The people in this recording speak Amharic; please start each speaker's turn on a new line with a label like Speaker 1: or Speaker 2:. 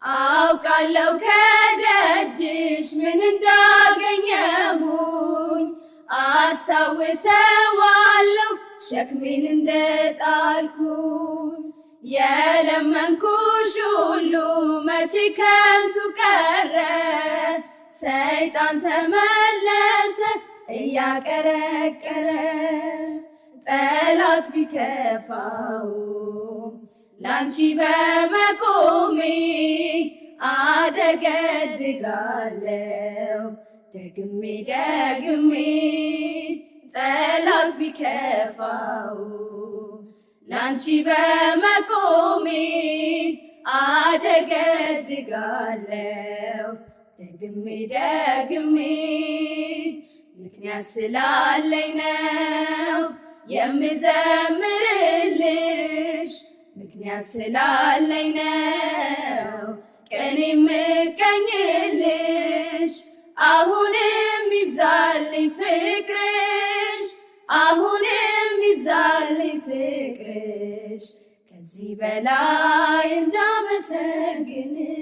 Speaker 1: አውቃለሁ ከደጅሽ ምን እንዳገኘሁኝ አስታውሰዋለሁ ሸክሜን እንደጣልኩኝ የለመንኩሽ ሁሉ መቼ ከንቱ ቀረ ሰይጣን ተመለሰ እያቀረቀረ ጠላት ቢከፋው ላንቺ በመቆሜ አደገድጋለሁ ደግሜ ደግሜ ጠላት ቢከፋው ላንቺ በመቆሜ አደገድጋለሁ ደግሜ ደግሜ ምክንያት ስላለኝ ነው የምዘምርልሽ ምክንያት ስላለኝ ነው ቀኔ የምቀኝልሽ አሁንም ይብዛልኝ ፍቅርሽ አሁንም ይብዛልኝ ፍቅርሽ ከዚህ በላይ እንዳመሰግንሽ